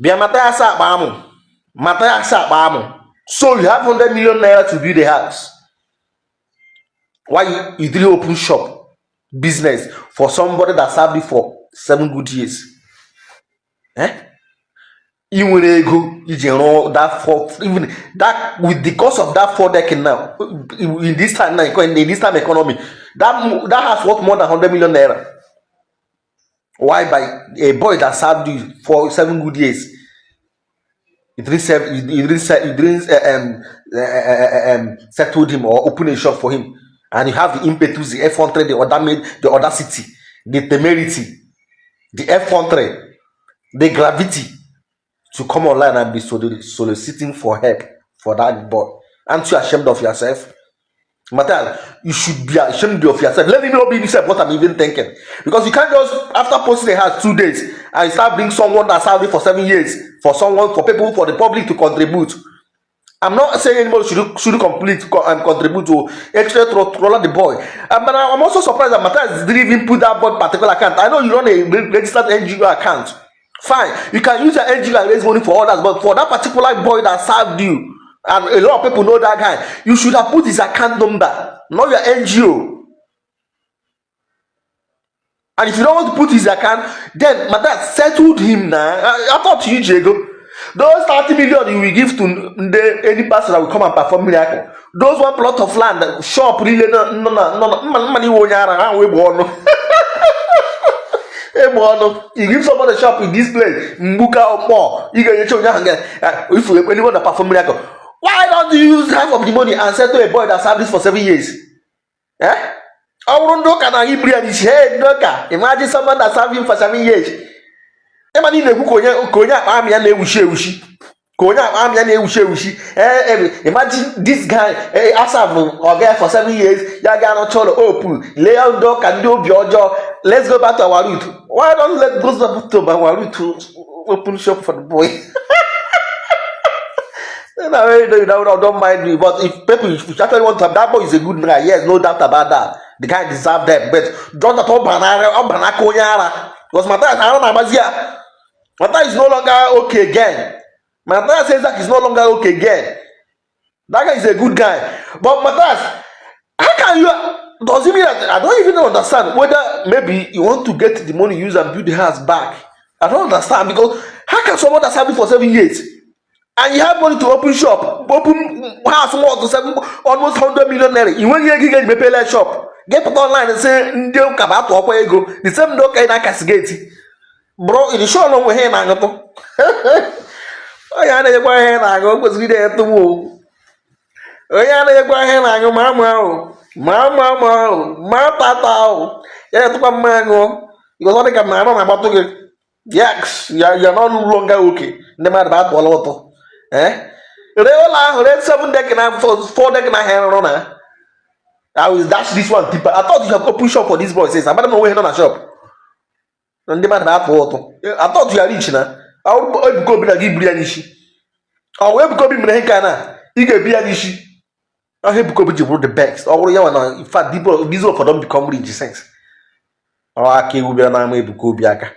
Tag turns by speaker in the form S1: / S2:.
S1: Bia Mathias Ezeaku. So you have 100 million naira to build a house. Why you didn't open shop business for somebody that served you for 7 good years? You will go that for even that with the cost of that 4 decade now in this time economy that has worth more than 100 million naira. Why by a boy that served you for 7 good years? You didn't settle him or open a shop for him, and you have the impetus, the F1 the audacity, the temerity, the F1 the gravity to come online and be soliciting for help for that boy. Aren't you ashamed of yourself? Mathias, you should be ashamed of yourself. Let me not be yourself what I'm even thinking. Because you can't just, after posting a house 2 days, and you start bringing someone that served for 7 years, for people, for the public to contribute. I'm not saying anybody should complete and contribute to extra troll the boy. But I'm also surprised that Mathias didn't even put that boy particular account. I know you run a registered NGO account. Fine, you can use your NGO and raise money for others, but for that particular boy that served you, and a lot of people know that guy, you should have put his account number, not your NGO. And if you don't want to put his account, then Mathias settled him now. I thought you, Diego, those 30 million you will give to any person that will come and perform miracle. Those 1 plot of land, shop, really, no, money won't. You give somebody a shop in this place, Mbuka or more, you get your if anyone that perform miracle. Why don't you use half of the money and settle a boy that served this for 7 years? Imagine someone that served him for 7 years. Imagine this guy for 7 years. Let's go back to our route. Why don't let go back to our route to open shop for the boy? I don't mind me, but if people actually want to have that boy is a good guy, yes, no doubt about that. The guy deserves that, but don't at all because Mathias is no longer okay again. Mathias says that he's no longer okay again. That guy is a good guy, but Mathias, how can you? Does it mean that I don't even understand whether maybe you want to get the money used and build the house back? I don't understand, because how can someone that served for 7 years and you have money to open shop, open house more to 7 almost 100 million naira? You want to get the pay shop, get put online and say the same dog can castigate. Bro, it is sure no way here now. Oh yeah, they go here now. Go was there to move. Oh yeah, they go here now. Mama, tata. Yeah, to come mango. You want to come now? I'm about to get. Yes, you're no longer okay. No matter about what. Let's 7 deck and I have 4 deck and I have on. I will dash this one deeper. I thought you have open shop for this boy. Says I'm not going on a shop. And the man about water. I thought you are rich now. I will go be a give Brianishi. I will go be Mehana. You get Brianishi. I have to go the best. Or in fact, people these for them become rich sense. Oh, I can't be an army to go biaka.